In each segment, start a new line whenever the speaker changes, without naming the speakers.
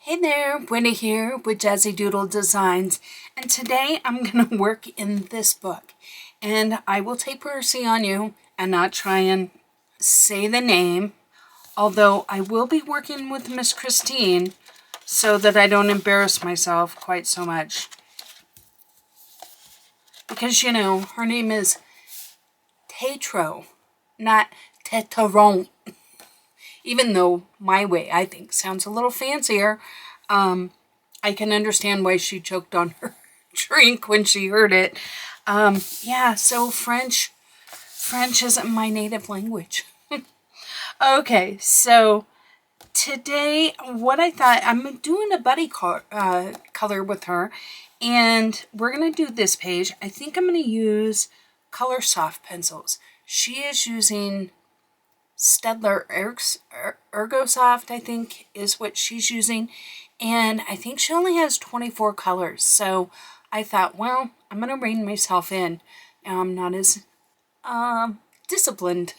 Hey there, Wendy here with Jazzydoodledesigns, and today I'm going to work in this book, and I will take mercy on you and not try and say the name, although I will be working with Miss Christine so that I don't embarrass myself quite so much. Because, you know, her name is Tetro, not Teteron. Even though my way, I think, sounds a little fancier. I can understand why she choked on her drink when she heard it. Yeah, so French isn't my native language. Okay, so today, what I thought, I'm doing a buddy color with her, and we're going to do this page. I think I'm going to use Color Soft pencils. She is using Staedtler Ergosoft, I think, is what she's using. And I think she only has 24 colors. So I thought, well, I'm going to rein myself in. Now, I'm not as disciplined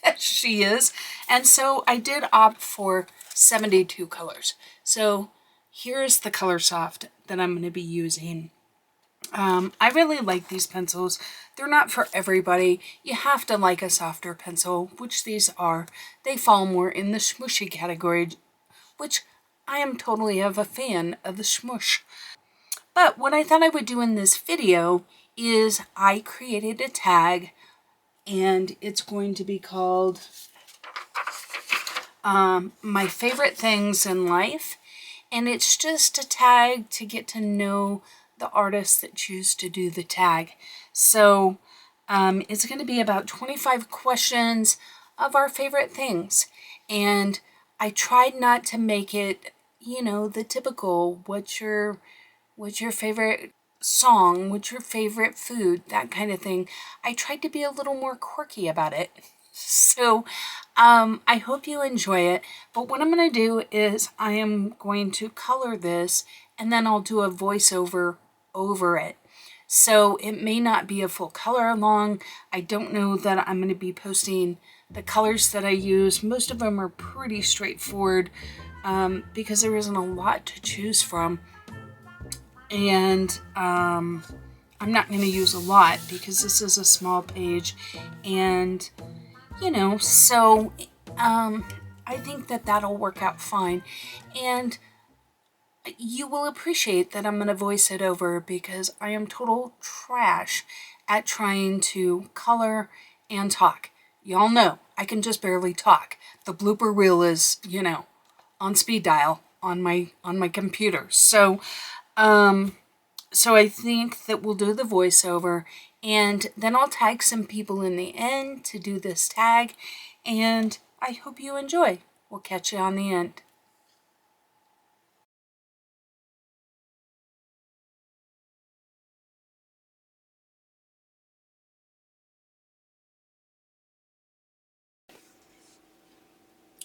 as she is. And so I did opt for 72 colors. So here's the Color Soft that I'm going to be using. I really like these pencils. They're not for everybody. You have to like a softer pencil, which these are. They fall more in the smushy category, which I am totally a fan of the smush. But what I thought I would do in this video is I created a tag, and it's going to be called My Favorite Things in Life. And it's just a tag to get to know the artists that choose to do the tag. So it's going to be about 25 questions of our favorite things. And I tried not to make it, you know, the typical, what's your favorite song, what's your favorite food, that kind of thing. I tried to be a little more quirky about it. So I hope you enjoy it. But what I'm going to do is I am going to color this, and then I'll do a voiceover over it. So it may not be a full color along. I don't know that I'm going to be posting the colors that I use. Most of them are pretty straightforward because there isn't a lot to choose from. And I'm not going to use a lot because this is a small page. And, you know, so I think that that'll work out fine. And you will appreciate that I'm going to voice it over because I am total trash at trying to color and talk. Y'all know I can just barely talk. The blooper reel is, you know, on speed dial on my computer. So I think that we'll do the voiceover, and then I'll tag some people in the end to do this tag, and I hope you enjoy. We'll catch you on the end.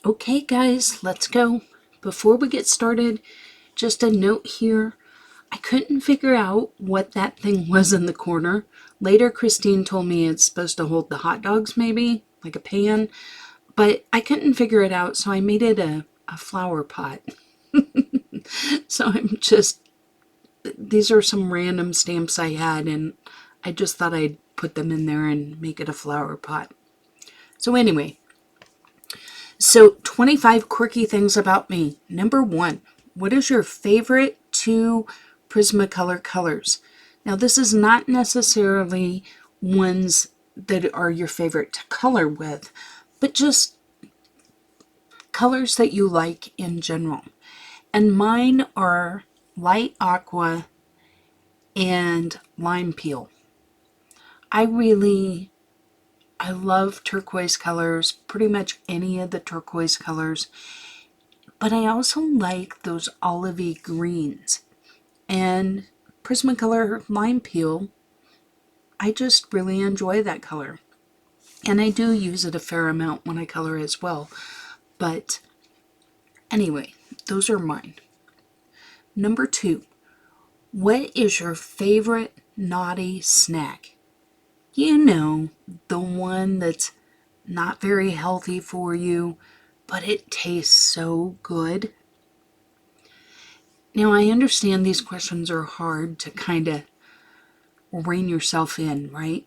Okay guys, let's go. Before we get started, just a note here. I couldn't figure out what that thing was in the corner. Later, Christine told me it's supposed to hold the hot dogs, maybe, like a pan. But I couldn't figure it out, so I made it a flower pot. So these are some random stamps I had, and I just thought I'd put them in there and make it a flower pot. So anyway, so 25 quirky things about me. Number 1, what is your favorite 2 Prismacolor colors? Now this is not necessarily ones that are your favorite to color with, but just colors that you like in general. And mine are light aqua and lime peel. I love turquoise colors, pretty much any of the turquoise colors, but I also like those olivey greens. And Prismacolor lime peel, I just really enjoy that color. And I do use it a fair amount when I color as well. But anyway, those are mine. Number 2, what is your favorite naughty snack? You know, the one that's not very healthy for you, but it tastes so good. Now, I understand these questions are hard to kind of rein yourself in, right?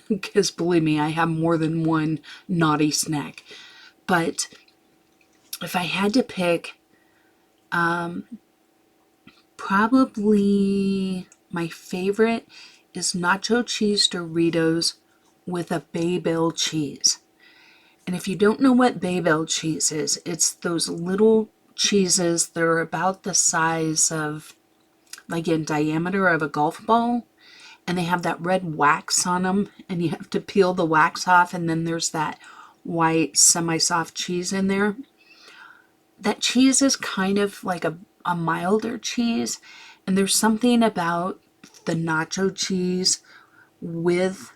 Because believe me, I have more than one naughty snack. But if I had to pick, probably my favorite is nacho cheese Doritos with a Babel cheese. And if you don't know what Babel cheese is, it's those little cheeses that are about the size of, like in diameter of a golf ball. And they have that red wax on them. And you have to peel the wax off. And then there's that white semi-soft cheese in there. That cheese is kind of like a milder cheese. And there's something about the nacho cheese with,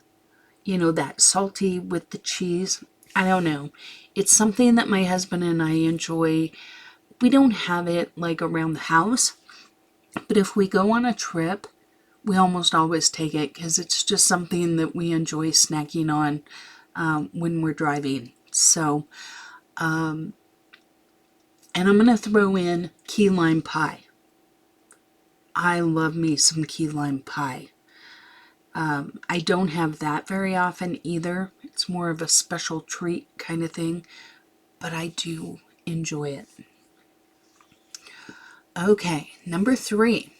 that salty with the cheese. I don't know. It's something that my husband and I enjoy. We don't have it like around the house, but if we go on a trip, we almost always take it because it's just something that we enjoy snacking on when we're driving. So, and I'm going to throw in key lime pie. I love me some key lime pie. I don't have that very often either. It's more of a special treat kind of thing, but I do enjoy it. Okay, number 3.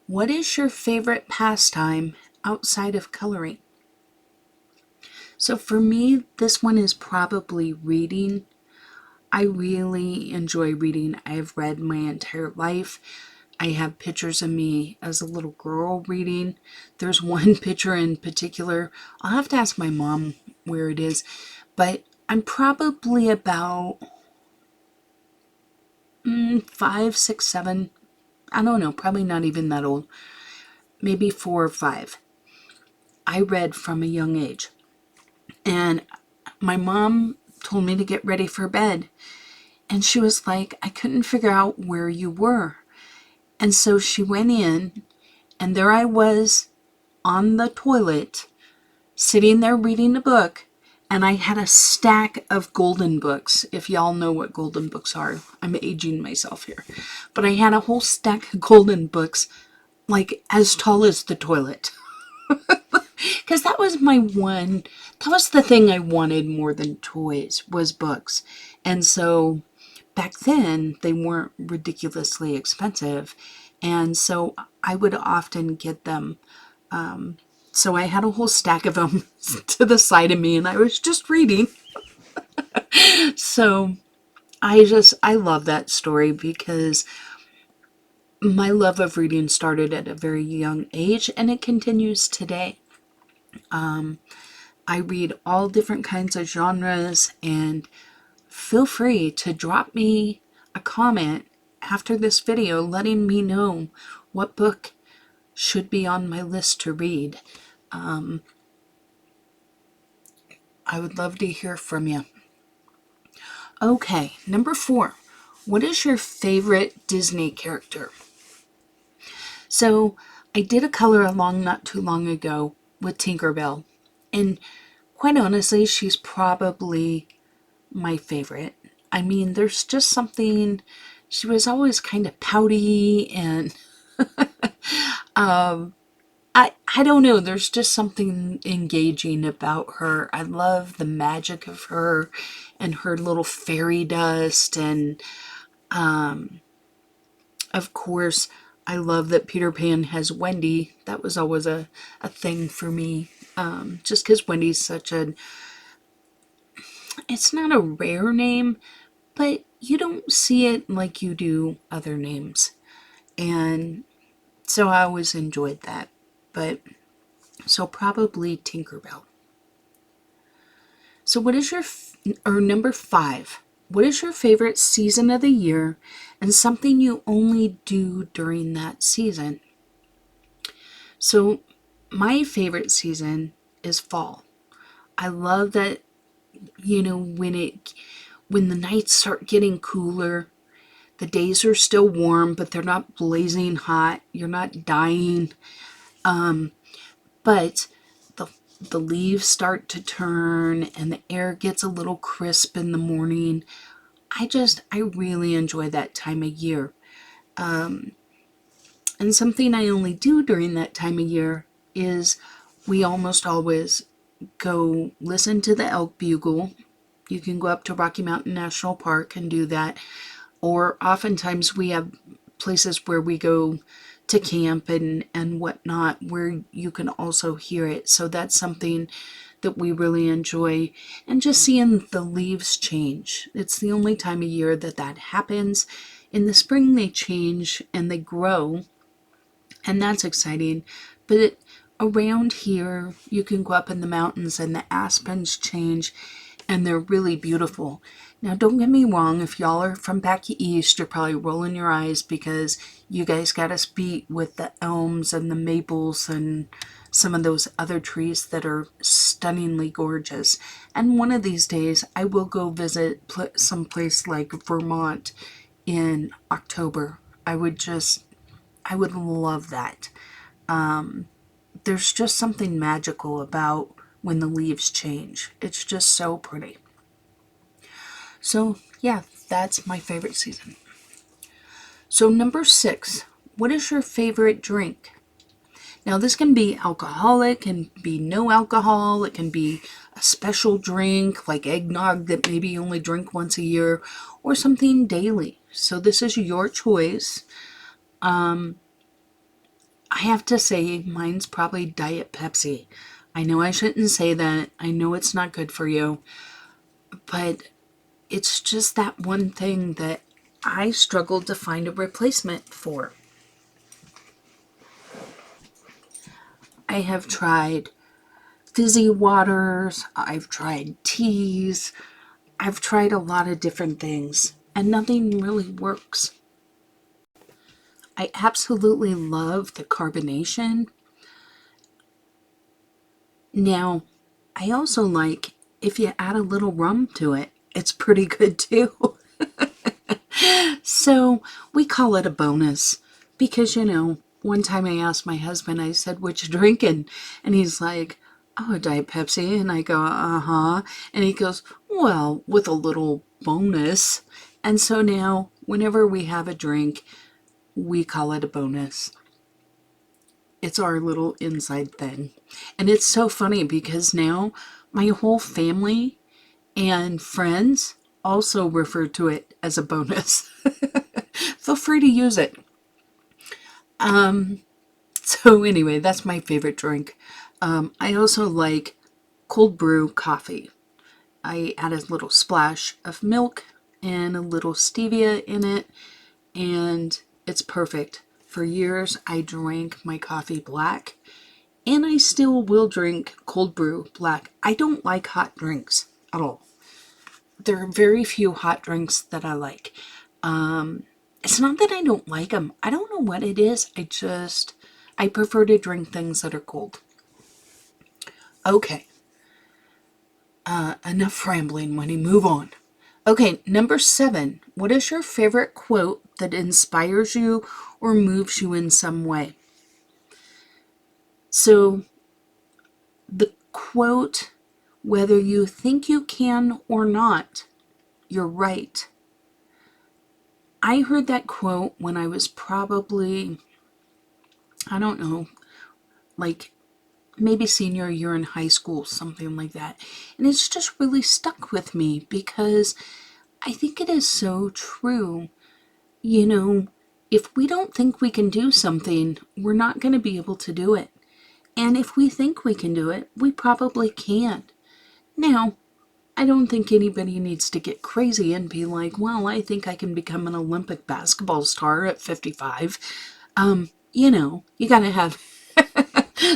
What is your favorite pastime outside of coloring? So for me, this one is probably reading. I really enjoy reading. I've read my entire life. I have pictures of me as a little girl reading. There's one picture in particular. I'll have to ask my mom where it is. But I'm probably about 5, 6, 7. I don't know. Probably not even that old. Maybe 4 or 5. I read from a young age. And my mom told me to get ready for bed. And she was like, I couldn't figure out where you were. And so she went in, and there I was on the toilet, sitting there reading a book, and I had a stack of golden books. If y'all know what golden books are, I'm aging myself here. But I had a whole stack of golden books, like as tall as the toilet. Because that was the thing I wanted more than toys, was books. And so back then, they weren't ridiculously expensive. And so I would often get them. So I had a whole stack of them to the side of me, and I was just reading. So I love that story because my love of reading started at a very young age, and it continues today. I read all different kinds of genres, and feel free to drop me a comment after this video letting me know what book should be on my list to read. I would love to hear from you. Okay, number 4. What is your favorite Disney character? So, I did a color along not too long ago with Tinkerbell. And quite honestly, she's probably my favorite. I mean, there's just something, she was always kind of pouty and I don't know, there's just something engaging about her. I love the magic of her and her little fairy dust, and of course I love that Peter Pan has Wendy. That was always a thing for me, just because Wendy's such it's not a rare name, but you don't see it like you do other names. And so I always enjoyed that. But so probably Tinkerbell. So what is or number 5, what is your favorite season of the year and something you only do during that season? So my favorite season is fall. I love that, when the nights start getting cooler, the days are still warm, but they're not blazing hot. You're not dying. But the leaves start to turn and the air gets a little crisp in the morning. I really enjoy that time of year. And something I only do during that time of year is we almost always go listen to the elk bugle. You can go up to Rocky Mountain National Park and do that. Or oftentimes we have places where we go to camp and whatnot where you can also hear it. So that's something that we really enjoy. And just seeing the leaves change. It's the only time of year that that happens. In the spring they change and they grow, and that's exciting. But around here, you can go up in the mountains and the aspens change, and they're really beautiful. Now, don't get me wrong, if y'all are from back east, you're probably rolling your eyes because you guys got us beat with the elms and the maples and some of those other trees that are stunningly gorgeous. And one of these days, I will go visit some place like Vermont in October. I would love that. There's just something magical about when the leaves change. It's just so pretty. So, yeah, that's my favorite season. So, number 6, what is your favorite drink? Now, this can be alcoholic, can be no alcohol, it can be a special drink like eggnog that maybe you only drink once a year, or something daily. So, this is your choice. I have to say, mine's probably Diet Pepsi. I know I shouldn't say that. I know it's not good for you. But it's just that one thing that I struggled to find a replacement for. I have tried fizzy waters. I've tried teas. I've tried a lot of different things. And nothing really works. I absolutely love the carbonation. Now, I also like if you add a little rum to it, it's pretty good too. So we call it a bonus because, one time I asked my husband, I said, what you drinking? And he's like, oh, a Diet Pepsi. And I go, uh-huh. And he goes, well, with a little bonus. And so now whenever we have a drink, we call it a bonus. It's our little inside thing. And it's so funny because now my whole family and friends also refer to it as a bonus. Feel free to use it. So anyway, that's my favorite drink. I also like cold brew coffee. I add a little splash of milk and a little stevia in it, and it's perfect. For years, I drank my coffee black, and I still will drink cold brew black. I don't like hot drinks at all. There are very few hot drinks that I like. It's not that I don't like them. I don't know what it is. I prefer to drink things that are cold. Okay. Enough rambling, Winnie. Move on. Okay, number 7. What is your favorite quote that inspires you or moves you in some way? So, the quote, whether you think you can or not, you're right. I heard that quote when I was probably, I don't know, like maybe senior year in high school, something like that. And it's just really stuck with me because I think it is so true. If we don't think we can do something, we're not going to be able to do it. And if we think we can do it, we probably can. Now, I don't think anybody needs to get crazy and be like, well, I think I can become an Olympic basketball star at 55. You got to have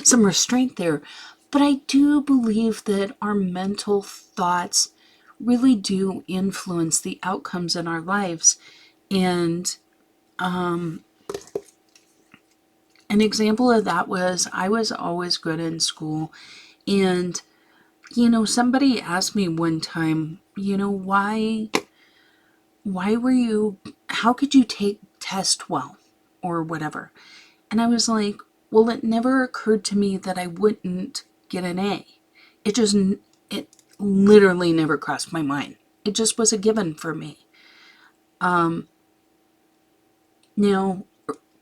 some restraint there. But I do believe that our mental thoughts really do influence the outcomes in our lives. And an example of that was I was always good in school. And, somebody asked me one time, why were you, how could you take test well or whatever? And I was like, well, it never occurred to me that I wouldn't get an A. It literally never crossed my mind. It just was a given for me. Now,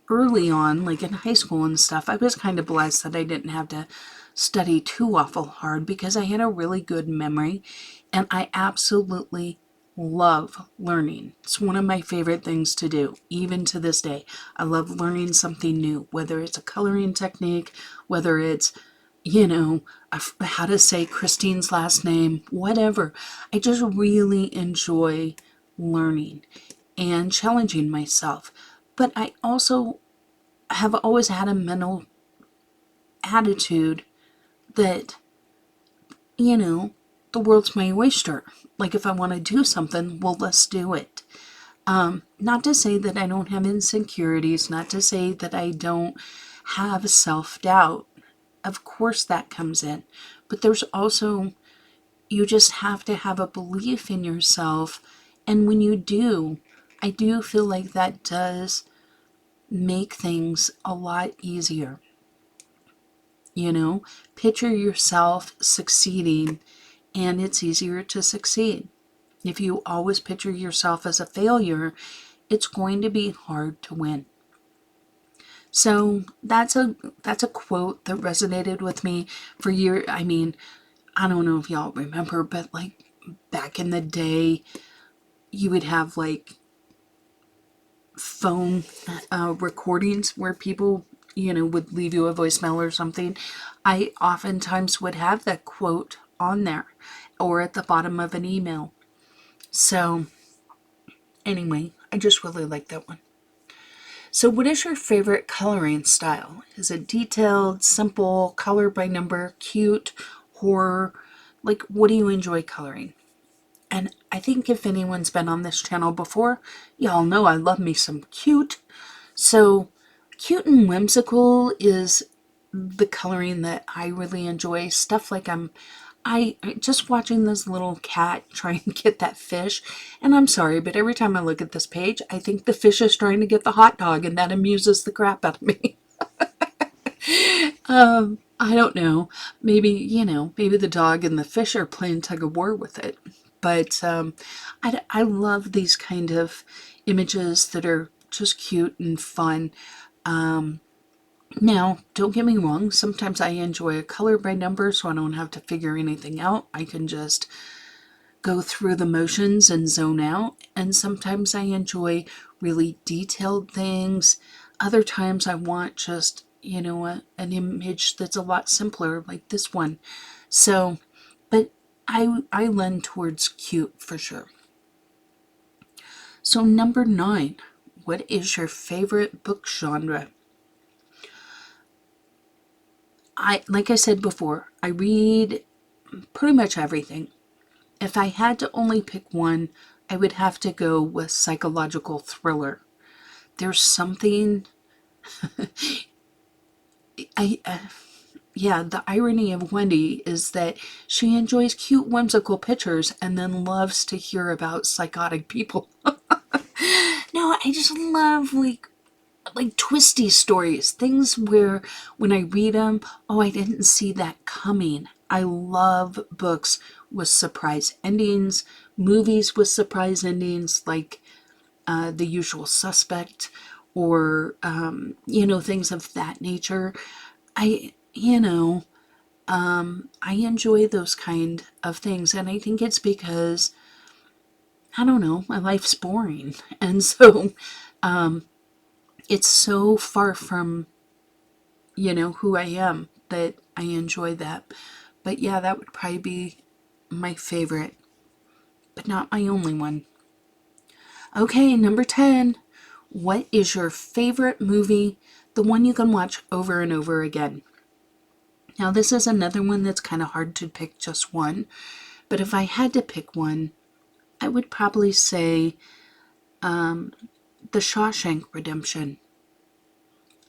early on, like in high school and stuff, I was kind of blessed that I didn't have to study too awful hard because I had a really good memory and I absolutely love learning. It's one of my favorite things to do, even to this day. I love learning something new, whether it's a coloring technique, whether it's, you know, how to say Christine's last name, whatever. I just really enjoy learning and challenging myself. But I also have always had a mental attitude that, you know, the world's my oyster. Like, if I want to do something, well, let's do it. Not to say that I don't have insecurities, not to say that I don't have self doubt. Of course, that comes in. But there's also, you just have to have a belief in yourself. And when you do, I do feel like that does make things a lot easier. You know, picture yourself succeeding, and it's easier to succeed. If you always picture yourself as a failure, it's going to be hard to win. So that's a quote that resonated with me for years. I mean, I don't know if y'all remember, but like back in the day, you would have like phone recordings where people, would leave you a voicemail or something. I oftentimes would have that quote on there or at the bottom of an email. So, anyway, I just really like that one. So, what is your favorite coloring style? Is it detailed, simple, color by number, cute, horror? Like, what do you enjoy coloring? And I think if anyone's been on this channel before, y'all know I love me some cute. So, cute and whimsical is the coloring that I really enjoy. Stuff like I just watching this little cat try and get that fish. And I'm sorry, but every time I look at this page, I think the fish is trying to get the hot dog, and that amuses the crap out of me. I don't know. Maybe the dog and the fish are playing tug of war with it. But I love these kind of images that are just cute and fun. Now, don't get me wrong, sometimes I enjoy a color by number so I don't have to figure anything out. I can just go through the motions and zone out. And sometimes I enjoy really detailed things. Other times I want just, an image that's a lot simpler, like this one. So, but I lend towards cute for sure. So, number 9, what is your favorite book genre? Like I said before, I read pretty much everything. If I had to only pick one, I would have to go with psychological thriller. There's something, the irony of Wendy is that she enjoys cute, whimsical pictures and then loves to hear about psychotic people. No, I just love like twisty stories, things where when I read them, oh, I didn't see that coming. I love books with surprise endings, movies with surprise endings, like The Usual Suspect, or things of that nature. I you know I enjoy those kind of things, and I think it's because I don't know, my life's boring, and so it's so far from who I am that I enjoy that. But yeah, that would probably be my favorite, but not my only one. Okay, number 10. What is your favorite movie? The one you can watch over and over again. Now, this is another one that's kind of hard to pick just one, but if I had to pick one, I would probably say The Shawshank Redemption.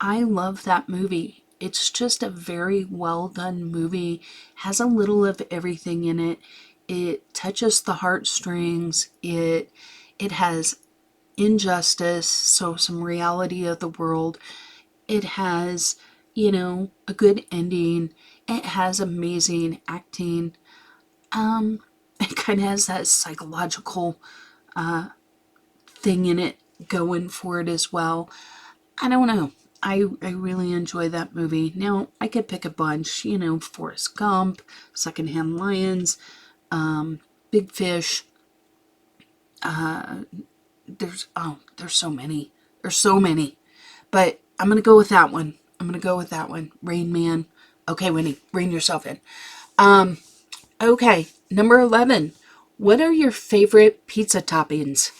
I love that movie. It's just a very well done movie. Has a little of everything in it. It touches the heartstrings. It has injustice, so some reality of the world. It has, a good ending. It has amazing acting. It kind of has that psychological thing in it going for it as well. I don't know. I really enjoy that movie. Now, I could pick a bunch, Forrest Gump, Secondhand Lions, Big Fish. There's so many. There's so many. But I'm going to go with that one. Rain Man. Okay, Winnie, rein yourself in. Okay, number 11. What are your favorite pizza toppings?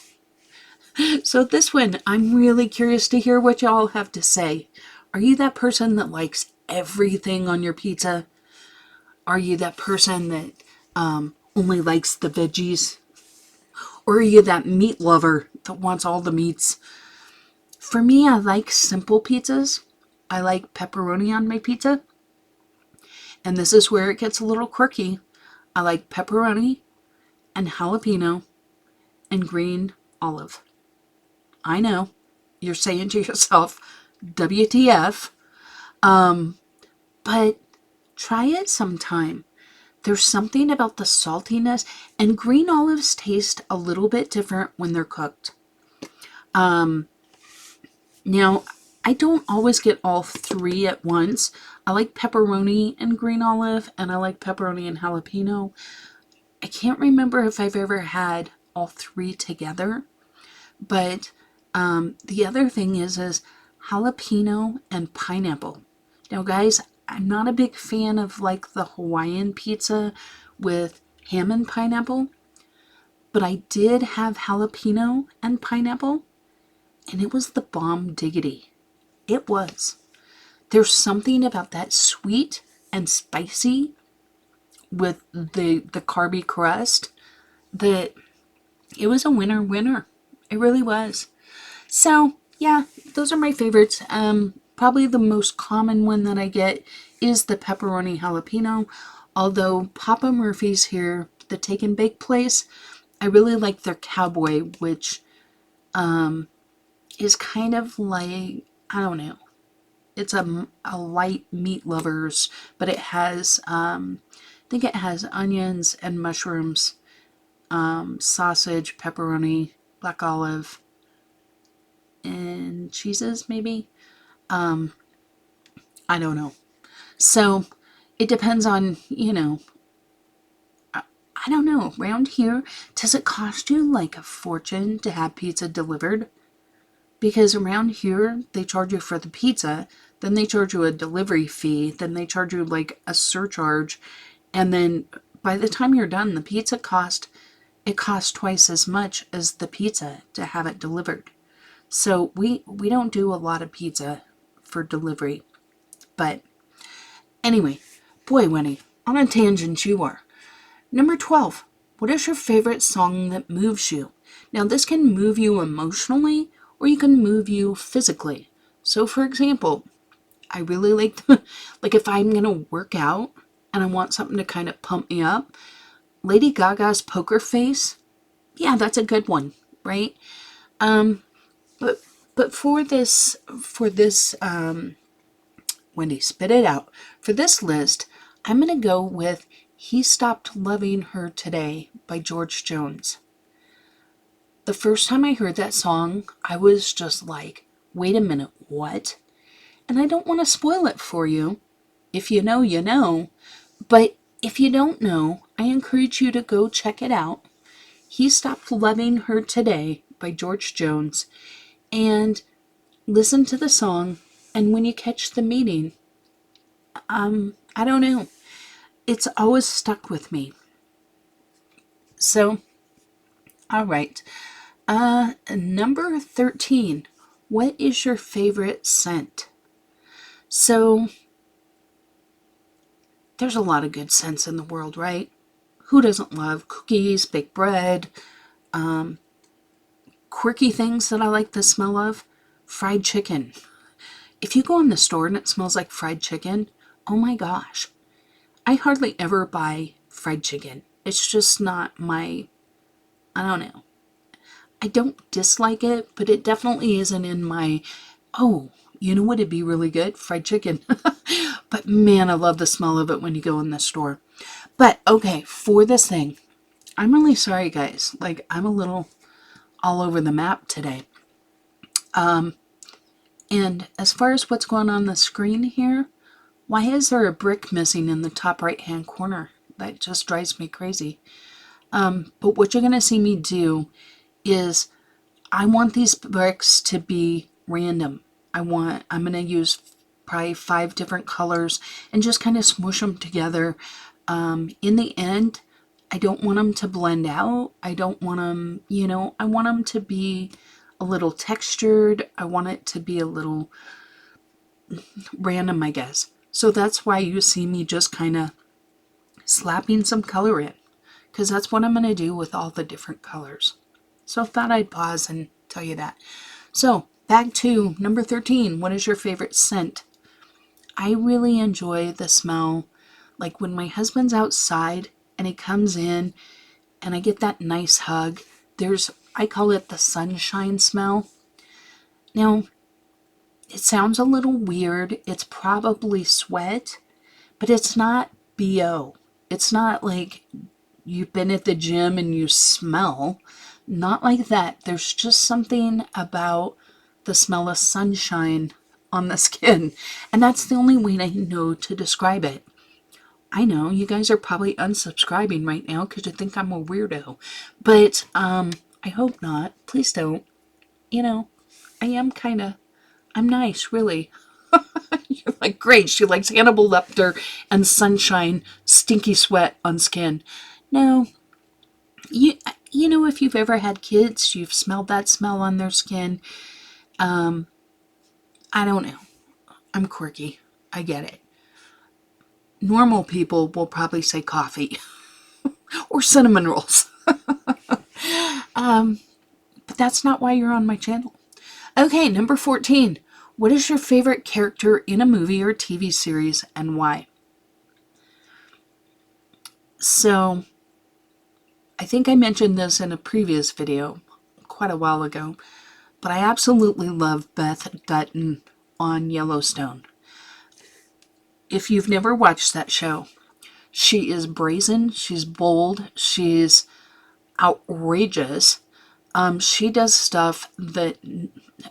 So this one, I'm really curious to hear what y'all have to say. Are you that person that likes everything on your pizza? Are you that person that only likes the veggies? Or are you that meat lover that wants all the meats? For me, I like simple pizzas. I like pepperoni on my pizza. And this is where it gets a little quirky. I like pepperoni and jalapeno and green olive. I know, you're saying to yourself, WTF? But try it sometime. There's something about the saltiness, and green olives taste a little bit different when they're cooked. Now, I don't always get all three at once. I like pepperoni and green olive, and I like pepperoni and jalapeno. I can't remember if I've ever had all three together, but the other thing is jalapeno and pineapple. Now, guys, I'm not a big fan of like the Hawaiian pizza with ham and pineapple, but I did have jalapeno and pineapple, and it was the bomb diggity. It was. There's something about that sweet and spicy with the carby crust that it was a winner. It really was. So, yeah, those are my favorites. Probably the most common one that I get is the pepperoni jalapeno. Although Papa Murphy's here, the take and bake place, I really like their cowboy, which is kind of like, I don't know. It's a light meat lovers, but it has, I think it has onions and mushrooms, sausage, pepperoni, black olive, and cheeses maybe. I don't know. So it depends on, I don't know. Around here, does it cost you like a fortune to have pizza delivered? Because around here, they charge you for the pizza, then they charge you a delivery fee, then they charge you like a surcharge, and then by the time you're done, the pizza costs twice as much as the pizza to have it delivered. So we don't do a lot of pizza for delivery. But anyway, boy, Winnie, on a tangent you are. Number 12. What is your favorite song that moves you? Now, this can move you emotionally, or you can move you physically. So, for example, I really like, like if I'm going to work out and I want something to kind of pump me up, Lady Gaga's Poker Face, yeah, that's a good one, right? But for this, Wendy, spit it out. For this list, I'm going to go with He Stopped Loving Her Today by George Jones. The first time I heard that song, I was just like, wait a minute, what? And I don't want to spoil it for you. If you know, you know. But if you don't know, I encourage you to go check it out. He Stopped Loving Her Today by George Jones. And listen to the song. And when you catch the meaning, I don't know. It's always stuck with me. So, all right. Number 13. What is your favorite scent? So, there's a lot of good scents in the world, right? Who doesn't love cookies, baked bread, quirky things that I like the smell of? Fried chicken. If you go in the store and it smells like fried chicken, oh my gosh. I hardly ever buy fried chicken. It's just not my, I don't know. I don't dislike it, but it definitely isn't in my, oh, you know what would be really good? Fried chicken. But man, I love the smell of it when you go in the store. But okay, for this thing, I'm really sorry, guys. Like, I'm a little all over the map today. And as far as what's going on the screen here, why is there a brick missing in the top right hand corner? That just drives me crazy. But what you're going to see me do is I want these bricks to be random. I'm going to use probably 5 different colors and just kind of smoosh them together. In the end, I don't want them to blend out. I don't want them, I want them to be a little textured. I want it to be a little random, I guess. So that's why you see me just kind of slapping some color in, because that's what I'm going to do with all the different colors. So I thought I'd pause and tell you that. So back to number 13. What is your favorite scent? I really enjoy the smell, like when my husband's outside and he comes in and I get that nice hug. I call it the sunshine smell. Now, it sounds a little weird. It's probably sweat, but it's not BO. It's not like you've been at the gym and you smell. Not like that. There's just something about the smell of sunshine on the skin. And that's the only way I know to describe it. I know you guys are probably unsubscribing right now because you think I'm a weirdo. But I hope not. Please don't. I'm nice, really. You're like, great, she likes Hannibal Lecter and sunshine, stinky sweat on skin. No, if you've ever had kids, you've smelled that smell on their skin. I don't know. I'm quirky. I get it. Normal people will probably say coffee or cinnamon rolls. But that's not why you're on my channel. Okay, number 14. What is your favorite character in a movie or TV series and why? So, I think I mentioned this in a previous video quite a while ago, but I absolutely love Beth Dutton on Yellowstone. If you've never watched that show, she is brazen, she's bold, she's outrageous. She does stuff that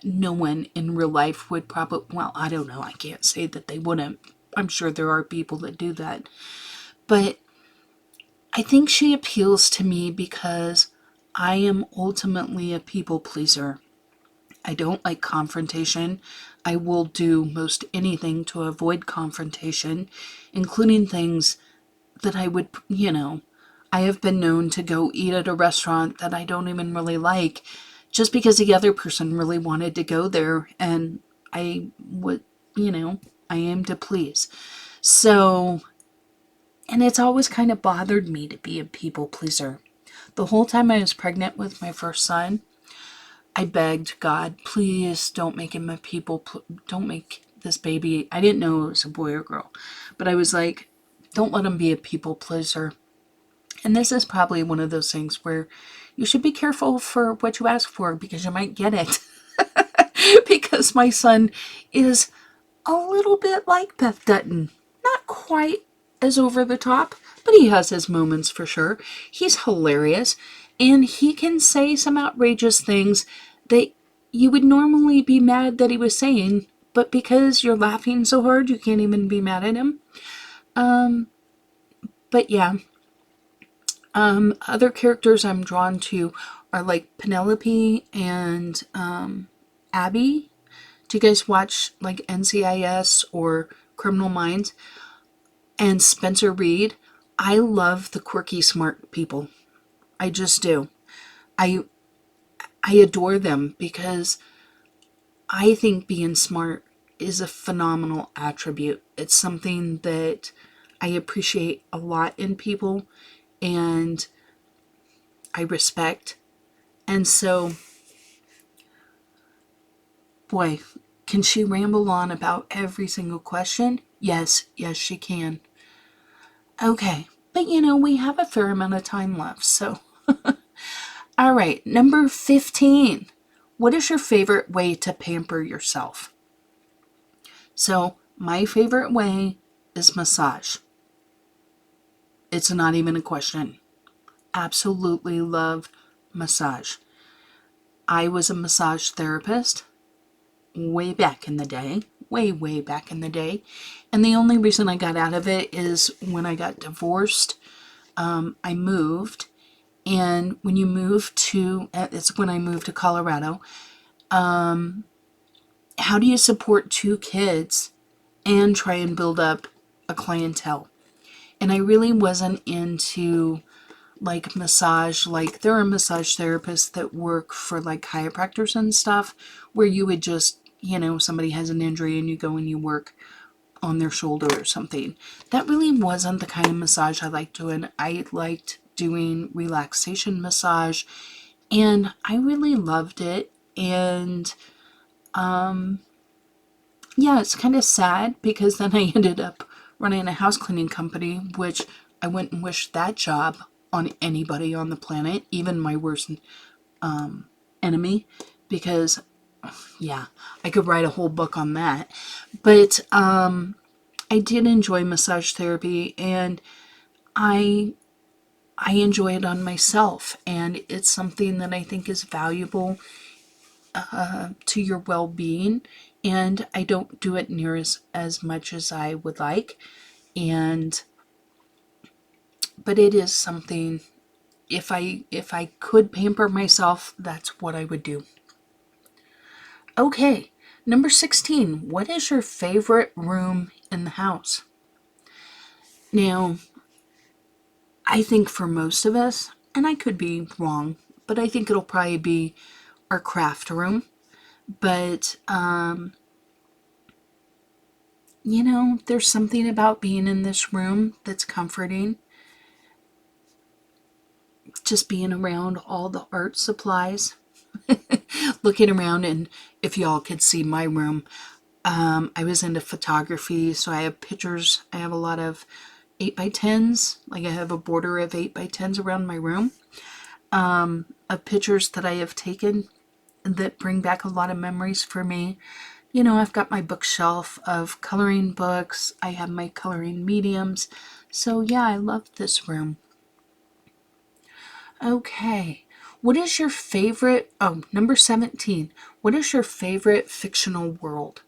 no one in real life would probably, well, I don't know, I can't say that they wouldn't. I'm sure there are people that do that. But I think she appeals to me because I am ultimately a people pleaser. I don't like confrontation. I will do most anything to avoid confrontation, including things that I would, I have been known to go eat at a restaurant that I don't even really like just because the other person really wanted to go there and I would, I aim to please. So, and it's always kind of bothered me to be a people pleaser. The whole time I was pregnant with my first son, I begged God, please don't make him don't make this baby. I didn't know it was a boy or girl, but I was like, don't let him be a people pleaser. And this is probably one of those things where you should be careful for what you ask for because you might get it. Because my son is a little bit like Beth Dutton. Not quite as over the top, but he has his moments for sure. He's hilarious, and he can say some outrageous things that you would normally be mad that he was saying, but because you're laughing so hard, you can't even be mad at him. But yeah. Other characters I'm drawn to are like Penelope and Abby. Do you guys watch like NCIS or Criminal Minds? And Spencer Reed. I love the quirky, smart people. I just do. I adore them because I think being smart is a phenomenal attribute. It's something that I appreciate a lot in people and I respect. And so, boy, can she ramble on about every single question? Yes, she can. Okay, but we have a fair amount of time left, so. All right, number 15. What is your favorite way to pamper yourself? So, my favorite way is massage. It's not even a question. Absolutely love massage. I was a massage therapist. way back in the day, way back in the day. And the only reason I got out of it is when I got divorced, I moved. And when you move to, it's when I moved to Colorado, how do you support 2 kids and try and build up a clientele? And I really wasn't into like massage. Like there are massage therapists that work for like chiropractors and stuff where you would just, somebody has an injury and you go and you work on their shoulder or something. That really wasn't the kind of massage I liked doing. I liked doing relaxation massage, and I really loved it. And yeah, it's kind of sad because then I ended up running a house cleaning company, which I wouldn't wish that job on anybody on the planet, even my worst enemy, because yeah, I could write a whole book on that. But I did enjoy massage therapy, and I enjoy it on myself, and it's something that I think is valuable to your well-being, and I don't do it near as much as I would like. But it is something, if I could pamper myself, that's what I would do. Okay, number 16. What is your favorite room in the house? Now, I think for most of us, and I could be wrong, but I think it'll probably be our craft room. But, there's something about being in this room that's comforting. Just being around all the art supplies. Looking around, and if y'all could see my room, I was into photography, so I have pictures. I have a lot of 8x10s. Like I have a border of 8x10s around my room of pictures that I have taken that bring back a lot of memories for me. I've got my bookshelf of coloring books. I have my coloring mediums. So yeah, I love this room. Okay. What is your favorite, number 17. What is your favorite fictional world?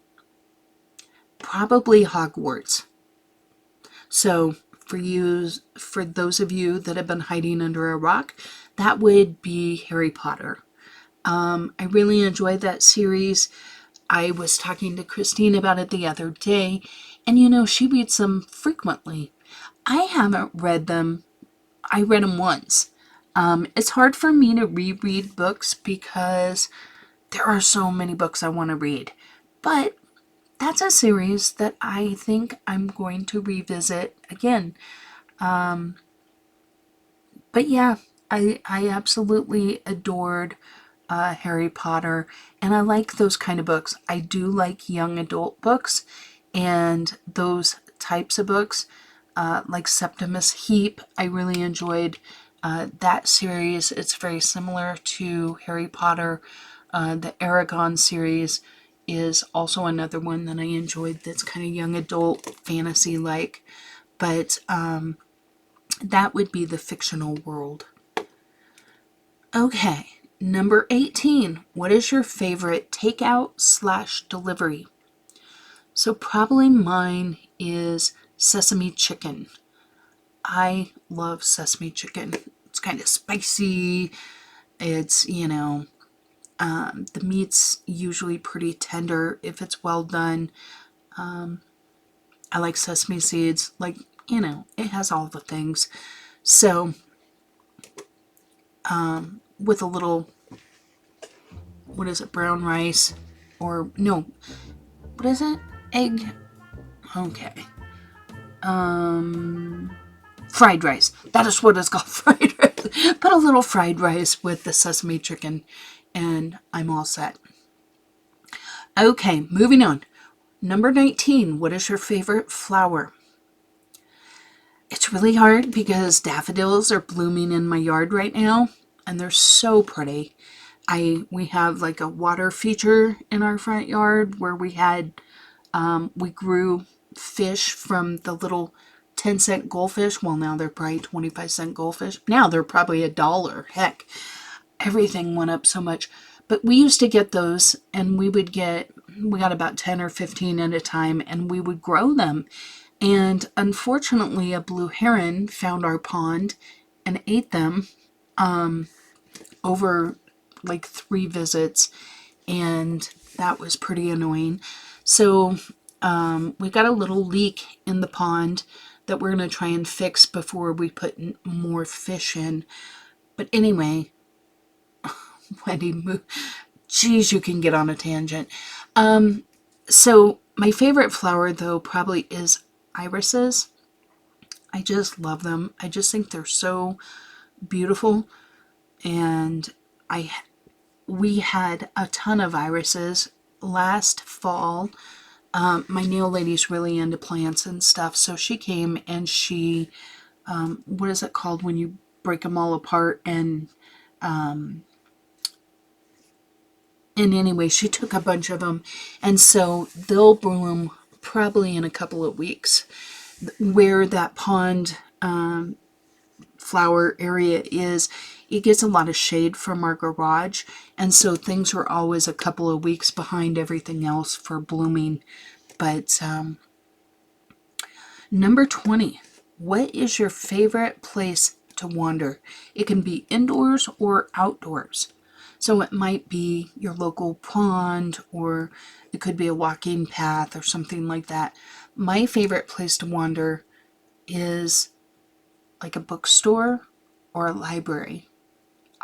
Probably Hogwarts. So for those of you that have been hiding under a rock, that would be Harry Potter. I really enjoyed that series. I was talking to Christine about it the other day, and she reads them frequently. I haven't read them. I read them once. It's hard for me to reread books because there are so many books I want to read. But that's a series that I think I'm going to revisit again. But yeah, I absolutely adored Harry Potter, and I like those kind of books. I do like young adult books, and those types of books, like Septimus Heap, I really enjoyed that series. It's very similar to Harry Potter. The Aragon series is also another one that I enjoyed that's kind of young adult fantasy like. But that would be the fictional world. Okay, number 18. What is your favorite takeout/delivery? So probably mine is sesame chicken. I love sesame chicken. It's kind of spicy. It's, the meat's usually pretty tender if it's well done. I like sesame seeds. Like, it has all the things. So, with a little, what is it, brown rice? Or, no, what is it? Egg? Okay. Fried rice. That is what it's called, fried rice. Put a little fried rice with the sesame chicken, and I'm all set. Okay, moving on. Number 19. What is your favorite flower? It's really hard because daffodils are blooming in my yard right now, and they're so pretty. We have like a water feature in our front yard where we grew fish from the little 10-cent goldfish. Well, now they're probably 25-cent goldfish. Now they're probably $1. Heck, everything went up so much. But we used to get those, and we would get we got about 10 or 15 at a time, and we would grow them. And unfortunately, a blue heron found our pond and ate them over like 3 visits, and that was pretty annoying. So we got a little leak in the pond that we're going to try and fix before we put more fish in. But anyway, Wendy, geez, you can get on a tangent. So my favorite flower, though, probably is irises. I just love them. I just think they're so beautiful. And we had a ton of irises last fall. My nail lady's really into plants and stuff, so she came and she, what is it called when you break them all apart? And anyway, she took a bunch of them, and so they'll bloom probably in a couple of weeks. Where that pond flower area is, it gets a lot of shade from our garage, and so things are always a couple of weeks behind everything else for blooming. But number 20, what is your favorite place to wander? It can be indoors or outdoors. So it might be your local pond, or it could be a walking path or something like that. My favorite place to wander is like a bookstore or a library.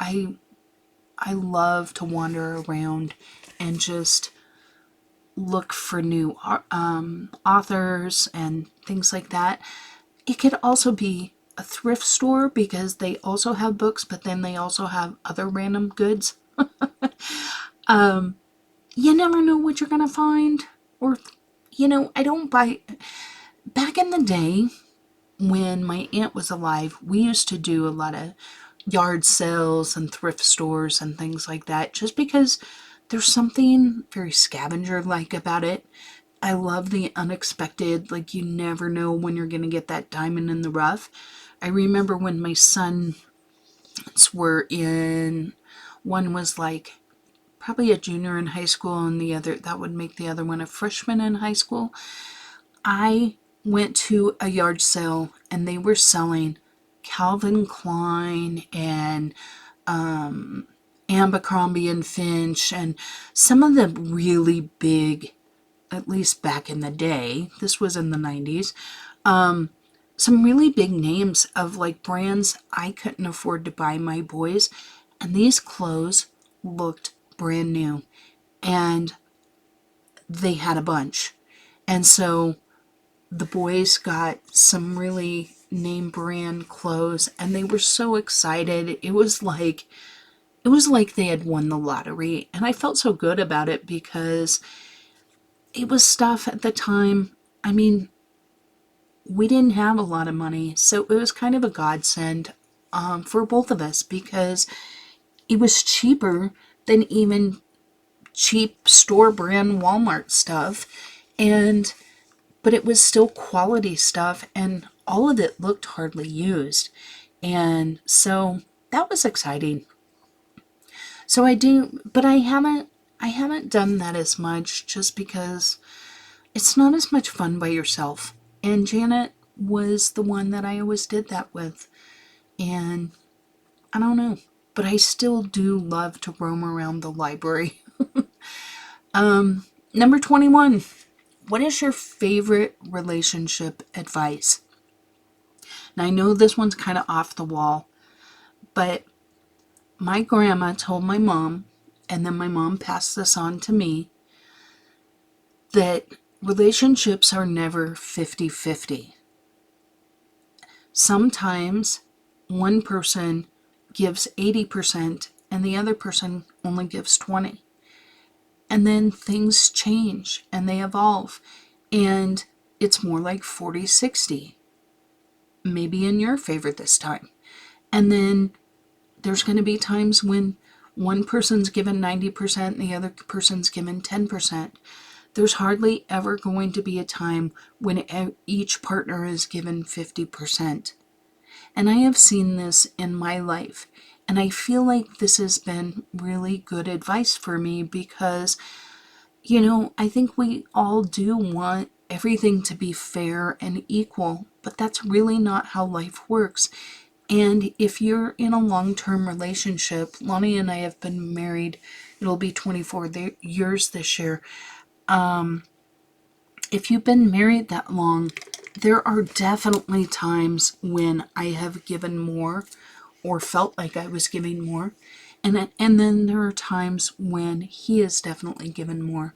I love to wander around and just look for new authors and things like that. It could also be a thrift store because they also have books, but then they also have other random goods. You never know what you're going to find. Or, I don't buy... Back in the day, when my aunt was alive, we used to do a lot of yard sales and thrift stores and things like that, just because there's something very scavenger-like about it. I love the unexpected, like you never know when you're going to get that diamond in the rough. I remember when my sons were in, one was like probably a junior in high school, and the other, that would make the other one a freshman in high school. I went to a yard sale and they were selling Calvin Klein and Abercrombie and Finch and some of the really big, at least back in the day, this was in the 90s, some really big names of like brands I couldn't afford to buy my boys, and these clothes looked brand new, and they had a bunch. And so the boys got some really name brand clothes, and they were so excited. It was like they had won the lottery, and I felt so good about it because it was stuff at the time. I mean, we didn't have a lot of money, so it was kind of a godsend for both of us because it was cheaper than even cheap store brand Walmart stuff, but it was still quality stuff, and all of it looked hardly used, and so that was exciting. So I do, but I haven't done that as much just because it's not as much fun by yourself. And Janet was the one that I always did that with. And I don't know, but I still do love to roam around the library. Number 21. What is your favorite relationship advice? Now I know this one's kind of off the wall, but my grandma told my mom, and then my mom passed this on to me, that relationships are never 50-50. Sometimes one person gives 80% and the other person only gives 20%. And then things change and they evolve. And it's more like 40-60. Maybe in your favor this time. And then there's going to be times when one person's given 90% and the other person's given 10%. There's hardly ever going to be a time when each partner is given 50%. And I have seen this in my life. And I feel like this has been really good advice for me because I think we all do want everything to be fair and equal, but that's really not how life works. And if you're in a long-term relationship, Lonnie and I have been married, it'll be 24 years this year. If you've been married that long, there are definitely times when I have given more or felt like I was giving more. And then there are times when he has definitely given more.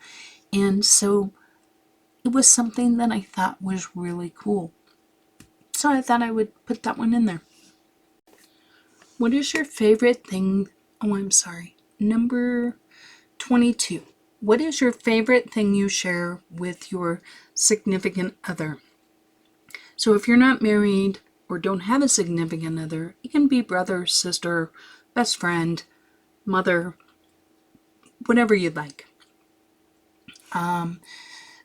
And so it was something that I thought was really cool. So I thought I would put that one in there. What is your favorite thing? Oh, I'm sorry. Number 22. What is your favorite thing you share with your significant other? So if you're not married or don't have a significant other, it can be brother, sister, best friend, mother, whatever you'd like.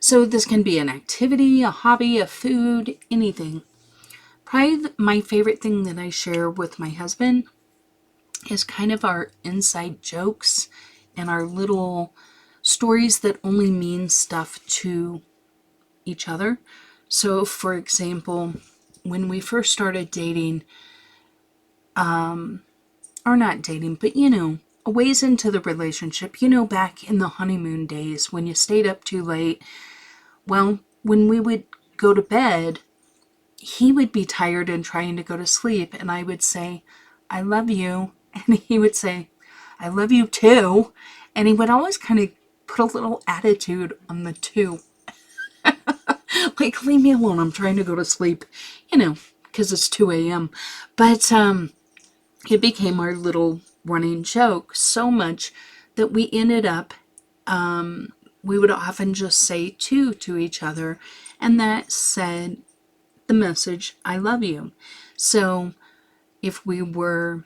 So this can be an activity, a hobby, a food, anything. Probably my favorite thing that I share with my husband is kind of our inside jokes and our little stories that only mean stuff to each other. So, for example, when we first started dating, or not dating, but a ways into the relationship, back in the honeymoon days when you stayed up too late, well, when we would go to bed, he would be tired and trying to go to sleep, and I would say, I love you. And he would say, I love you too. And he would always kind of put a little attitude on the two. Like, leave me alone, I'm trying to go to sleep, because it's 2 a.m. But it became our little running joke so much that we ended up, we would often just say to each other, and that said the message, I love you. So if we were,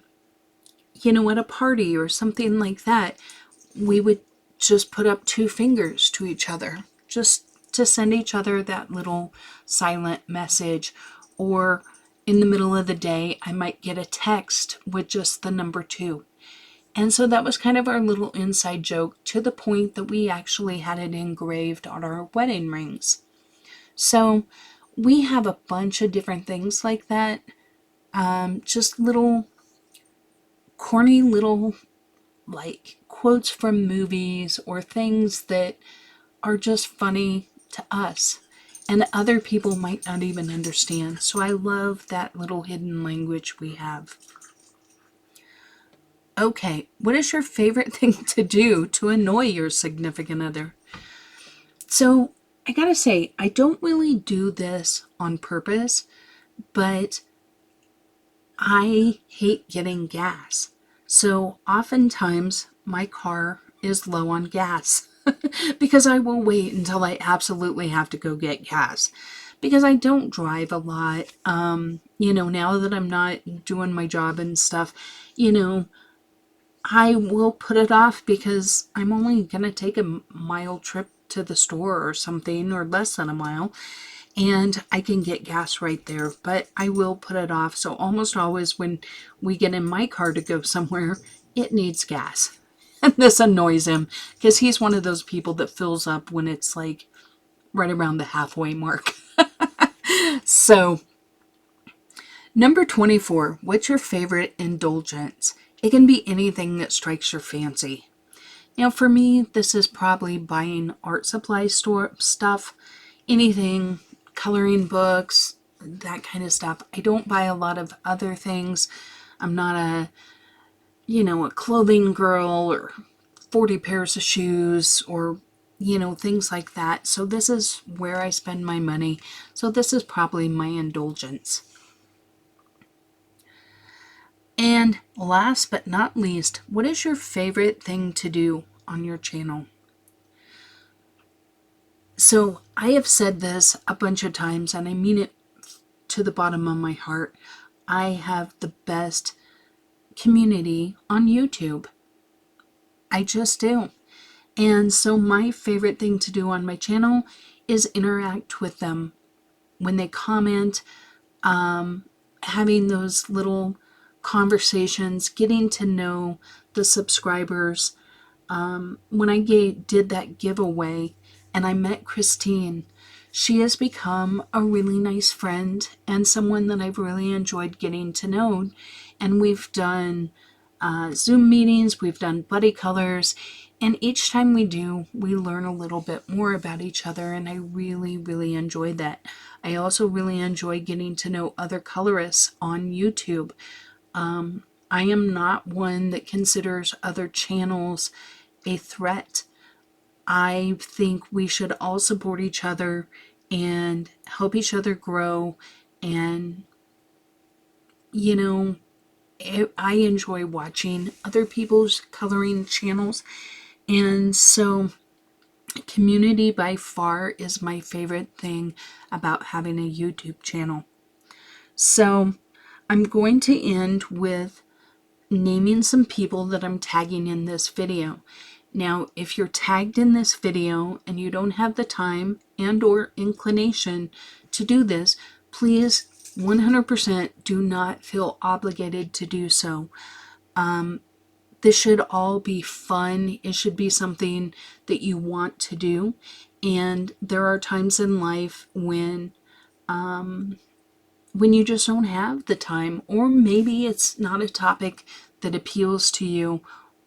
at a party or something like that, we would just put up two fingers to each other, just to send each other that little silent message. Or in the middle of the day, I might get a text with just the number 2. And so that was kind of our little inside joke, to the point that we actually had it engraved on our wedding rings. So we have a bunch of different things like that. Just little corny little like quotes from movies or things that are just funny to us and other people might not even understand. So I love that little hidden language we have. Okay, what is your favorite thing to do to annoy your significant other? So I gotta say, I don't really do this on purpose, but I hate getting gas. So oftentimes my car is low on gas because I will wait until I absolutely have to go get gas. Because I don't drive a lot. Now that I'm not doing my job and stuff, I will put it off because I'm only going to take a mile trip to the store or something, or less than a mile, and I can get gas right there, but I will put it off. So almost always when we get in my car to go somewhere, it needs gas. And this annoys him because he's one of those people that fills up when it's like right around the halfway mark. So, number 24, what's your favorite indulgence? It can be anything that strikes your fancy. Now, for me, this is probably buying art supply store stuff, anything, coloring books, that kind of stuff. I don't buy a lot of other things. I'm not a clothing girl or 40 pairs of shoes or, things like that. So this is where I spend my money. So this is probably my indulgence. And last but not least, what is your favorite thing to do on your channel? So I have said this a bunch of times and I mean it to the bottom of my heart. I have the best community on YouTube. I just do. And so my favorite thing to do on my channel is interact with them. When they comment, having those little conversations, getting to know the subscribers, when I did that giveaway and I met Christine, she has become a really nice friend and someone that I've really enjoyed getting to know. And we've done Zoom meetings, we've done buddy colors, and each time we do, we learn a little bit more about each other, and I really, really enjoy that. I also really enjoy getting to know other colorists on YouTube. I am not one that considers other channels a threat. I think we should all support each other and help each other grow. And, you know, I enjoy watching other people's coloring channels. And so, community by far is my favorite thing about having a YouTube channel. So, I'm going to end with naming some people that I'm tagging in this video. Now, if you're tagged in this video and you don't have the time and or inclination to do this, please 100% do not feel obligated to do so. This should all be fun. It should be something that you want to do. And there are times in life when you just don't have the time, or maybe it's not a topic that appeals to you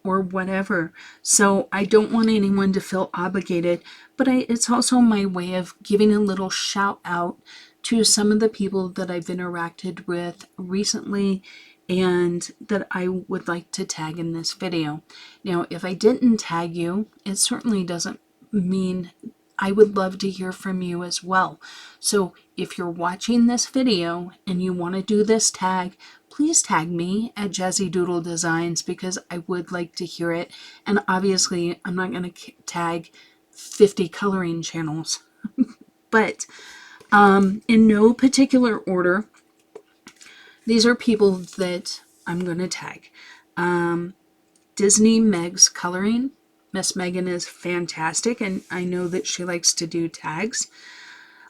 or whatever. So I don't want anyone to feel obligated, but it's also my way of giving a little shout out to some of the people that I've interacted with recently and that I would like to tag in this video. Now, if I didn't tag you, it certainly doesn't mean I would love to hear from you as well. So if you're watching this video and you want to do this tag, please tag me at Jazzydoodledesigns because I would like to hear it. And obviously, I'm not going to tag 50 coloring channels. But in no particular order, these are people that I'm going to tag. Disney Meg's Coloring. Miss Megan is fantastic, and I know that she likes to do tags.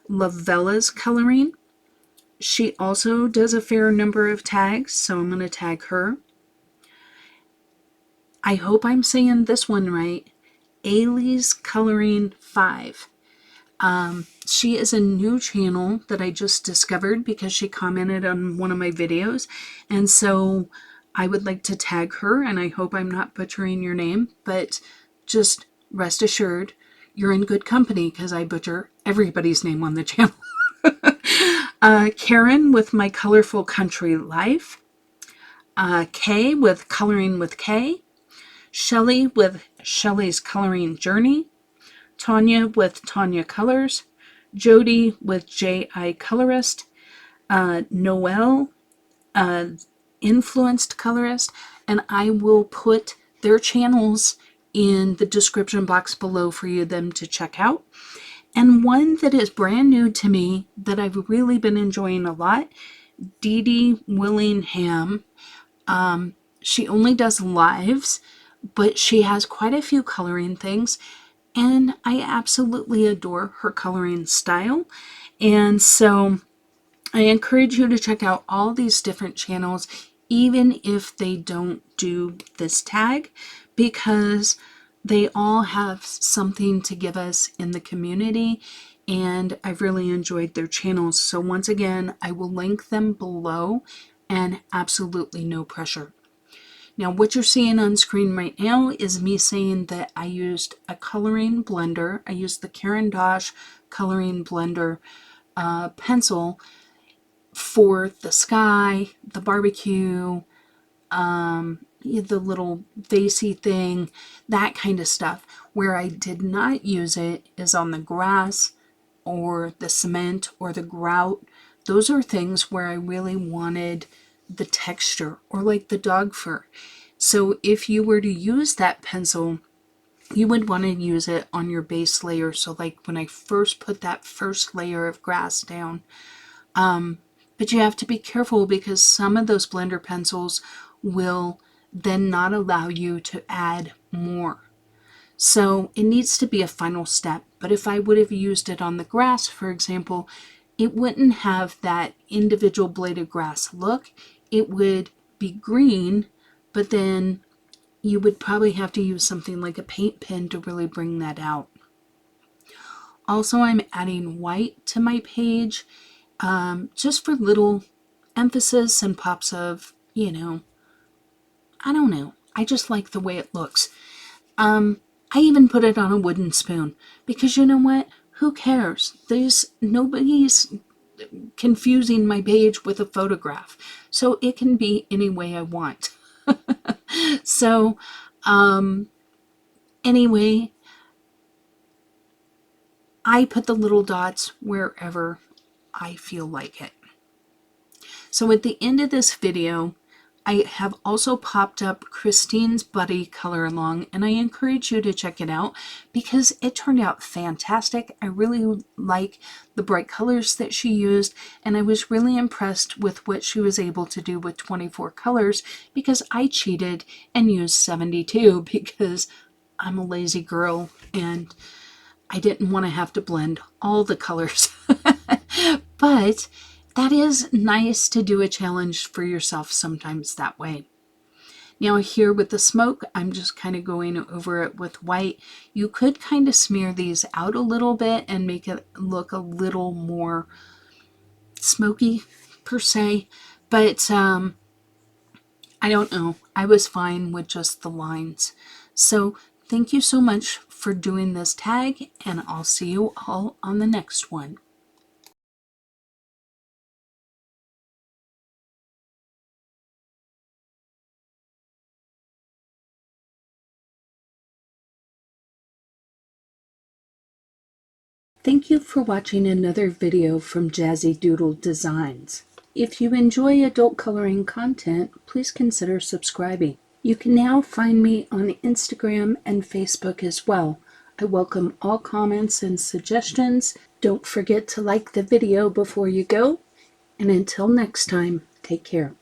Lavella's Coloring. She also does a fair number of tags, so I'm going to tag her. I hope I'm saying this one right. Ailey's Coloring 5. She is a new channel that I just discovered because she commented on one of my videos, and so I would like to tag her, and I hope I'm not butchering your name, but just rest assured you're in good company because I butcher everybody's name on the channel. Karen with My Colorful Country Life. Kay with Coloring with Kay. Shelly with Shelly's Coloring Journey. Tanya with Tanya Colors. Jody with J.I. Colorist. Noelle, Influenced Colorist. And I will put their channels in the description box below for them to check out. And one that is brand new to me that I've really been enjoying a lot, Dede Willingham. She only does lives, but she has quite a few coloring things, and I absolutely adore her coloring style. And so I encourage you to check out all these different channels, even if they don't do this tag, because they all have something to give us in the community, and I've really enjoyed their channels. So once again, I will link them below, and absolutely no pressure. Now, what you're seeing on screen right now is me saying that I used a coloring blender. I used the Caran d'Ache coloring blender pencil for the sky, the barbecue, the little vasey thing, that kind of stuff. Where I did not use it is on the grass or the cement or the grout. Those are things where I really wanted the texture, or like the dog fur. So if you were to use that pencil, you would want to use it on your base layer. So like when I first put that first layer of grass down, but you have to be careful because some of those blender pencils will then not allow you to add more. So it needs to be a final step. But if I would have used it on the grass, for example, it wouldn't have that individual blade of grass look. It would be green, but then, you would probably have to use something like a paint pen to really bring that out. Also, I'm adding white to my page, just for little emphasis and pops of, I don't know. I just like the way it looks. I even put it on a wooden spoon because you know what? Who cares? Nobody's confusing my page with a photograph. So it can be any way I want. So, anyway, I put the little dots wherever I feel like it. So at the end of this video, I have also popped up Christine's Buddy color along, and I encourage you to check it out because it turned out fantastic. I really like the bright colors that she used, and I was really impressed with what she was able to do with 24 colors because I cheated and used 72 because I'm a lazy girl and I didn't want to have to blend all the colors. But that is nice to do a challenge for yourself sometimes that way. Now here with the smoke, I'm just kind of going over it with white. You could kind of smear these out a little bit and make it look a little more smoky per se, but I don't know. I was fine with just the lines. So thank you so much for doing this tag, and I'll see you all on the next one. Thank you for watching another video from Jazzydoodledesigns. If you enjoy adult coloring content, please consider subscribing. You can now find me on Instagram and Facebook as well. I welcome all comments and suggestions. Don't forget to like the video before you go. And until next time, take care.